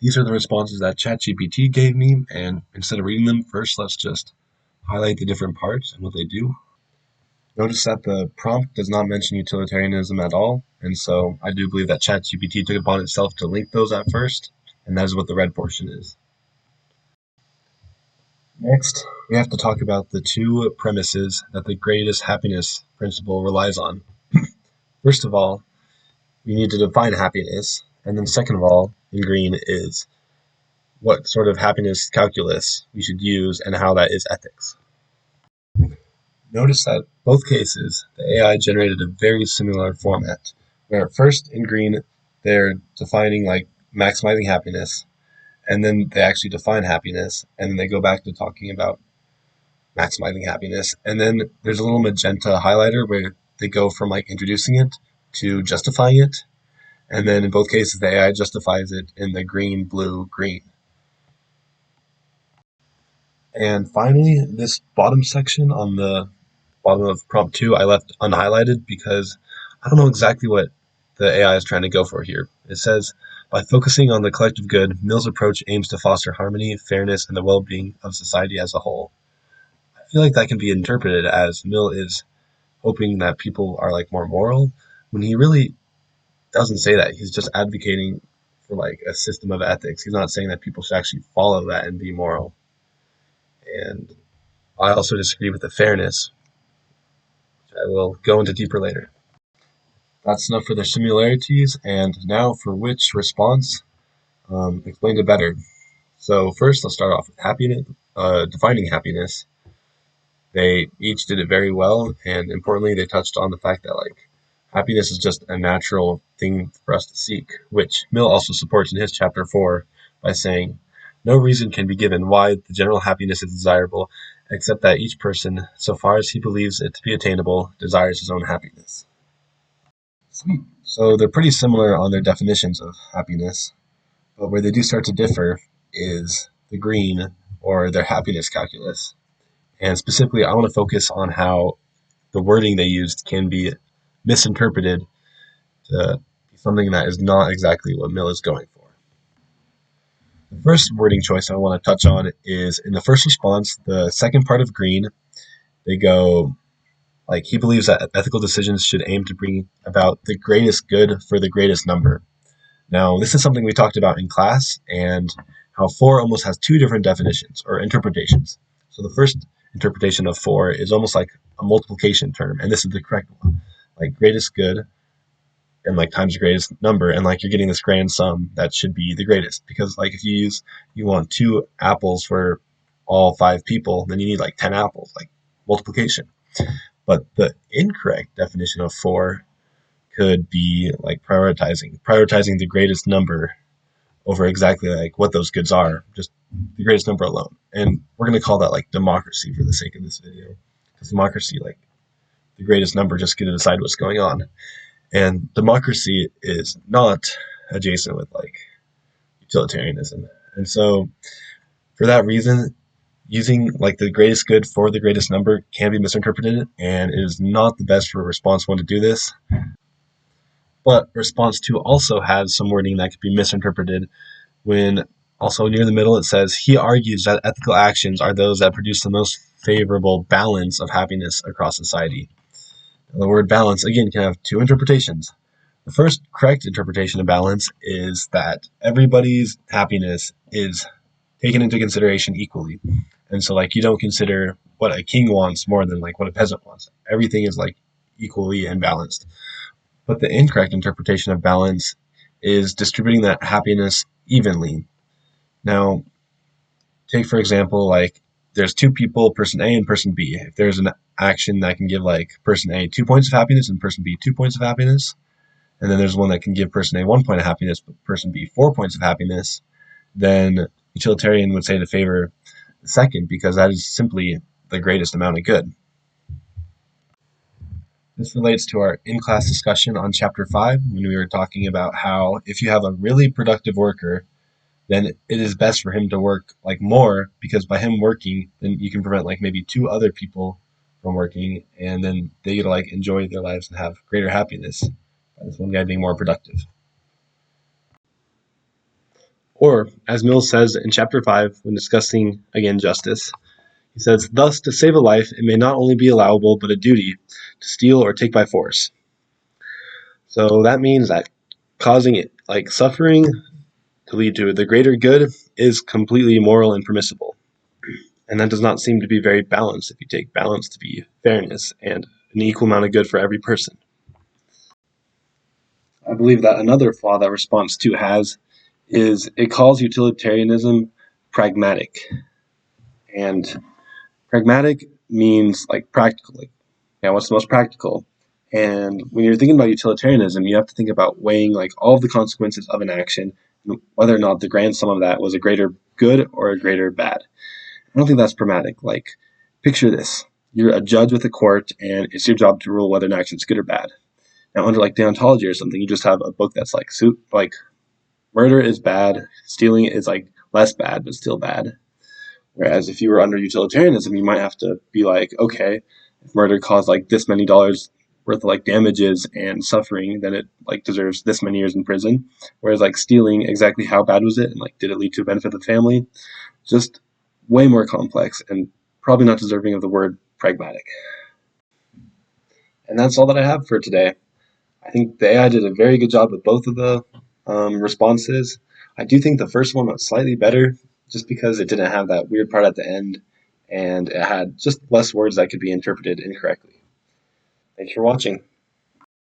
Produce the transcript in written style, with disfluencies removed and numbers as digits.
These are the responses that ChatGPT gave me, and instead of reading them first, let's just highlight the different parts and what they do. Notice that the prompt does not mention utilitarianism at all, and so I do believe that ChatGPT took it upon itself to link those at first, and that is what the red portion is. Next, we have to talk about the two premises that the greatest happiness principle relies on. First of all, we need to define happiness, and then second of all, in green, is what sort of happiness calculus we should use and how that is ethics. Notice that both cases, the AI generated a very similar format, where first in green, they're defining like maximizing happiness, and then they actually define happiness, and then they go back to talking about maximizing happiness, and then there's a little magenta highlighter where they go from like introducing it to justifying it, and then in both cases, the AI justifies it in the green, blue, green. And finally, this bottom section on the bottom of prompt 2, I left unhighlighted because I don't know exactly what the AI is trying to go for here. It says, by focusing on the collective good, Mill's approach aims to foster harmony, fairness, and the well-being of society as a whole. I feel like that can be interpreted as Mill is hoping that people are like more moral, when he really doesn't say that. He's just advocating for like a system of ethics. He's not saying that people should actually follow that and be moral. And I also disagree with the fairness, which I will go into deeper later. That's enough for the similarities, and now for which response explained it better. So first, let's start off with happiness, defining happiness. They each did it very well, and importantly, they touched on the fact that like happiness is just a natural thing for us to seek, which Mill also supports in his chapter 4 by saying, no reason can be given why the general happiness is desirable, except that each person, so far as he believes it to be attainable, desires his own happiness. Sweet. So they're pretty similar on their definitions of happiness, but where they do start to differ is the green, or their happiness calculus. And specifically, I want to focus on how the wording they used can be misinterpreted to be something that is not exactly what Mill is going for. The first wording choice I want to touch on is in the first response, the second part of green, they go like he believes that ethical decisions should aim to bring about the greatest good for the greatest number. Now, this is something we talked about in class, and how 4 almost has two different definitions or interpretations. So the first interpretation of 4 is almost like a multiplication term, and this is the correct one. Like greatest good and like times the greatest number, and like you're getting this grand sum that should be the greatest. Because like if you want 2 apples for all 5 people, then you need like 10 apples, like multiplication. But the incorrect definition of 4 could be like prioritizing the greatest number over exactly like what those goods are, just the greatest number alone. And we're going to call that like democracy for the sake of this video, because democracy, like the greatest number, just get to decide what's going on. And democracy is not adjacent with like utilitarianism. And so for that reason, using like the greatest good for the greatest number can be misinterpreted, and it is not the best for response 1 to do this. But response 2 also has some wording that could be misinterpreted when also near the middle it says, he argues that ethical actions are those that produce the most favorable balance of happiness across society. Now, the word balance, again, can have two interpretations. The first correct interpretation of balance is that everybody's happiness is taken into consideration equally. And so like you don't consider what a king wants more than like what a peasant wants. Everything is like equally and balanced. But the incorrect interpretation of balance is distributing that happiness evenly. Now, take for example, like there's 2 people, person A and person B. If there's an action that can give like person A 2 points of happiness and person B 2 points of happiness, and then there's one that can give person A 1 point of happiness but person B 4 points of happiness, then utilitarian would say to favor the second because that is simply the greatest amount of good. This relates to our in-class discussion on chapter 5 when we were talking about how if you have a really productive worker, then it is best for him to work like more, because by him working, then you can prevent like maybe 2 other people from working, and then they get to like enjoy their lives and have greater happiness by this one guy being more productive. Or, as Mills says in chapter 5 when discussing, again, justice, he says, "Thus, to save a life, it may not only be allowable, but a duty, to steal or take by force." So that means that causing it, like suffering to lead to the greater good, is completely moral and permissible. And that does not seem to be very balanced if you take balance to be fairness and an equal amount of good for every person. I believe that another flaw that Response 2 has is it calls utilitarianism pragmatic. And pragmatic means like practical. Like, yeah, what's the most practical? And when you're thinking about utilitarianism, you have to think about weighing like all of the consequences of an action and whether or not the grand sum of that was a greater good or a greater bad. I don't think that's pragmatic. Like, picture this. You're a judge with a court, and it's your job to rule whether an action's good or bad. Now, under like deontology or something, you just have a book that's like murder is bad, stealing is like less bad but still bad. Whereas if you were under utilitarianism, you might have to be like, okay, if murder caused like this many dollars worth of like damages and suffering, then it like deserves this many years in prison. Whereas like stealing, exactly how bad was it, and like did it lead to a benefit of the family? Just way more complex and probably not deserving of the word pragmatic. And that's all that I have for today. I think the AI did a very good job with both of the responses. I do think the first one was slightly better just because it didn't have that weird part at the end and it had just less words that could be interpreted incorrectly. Thanks for watching.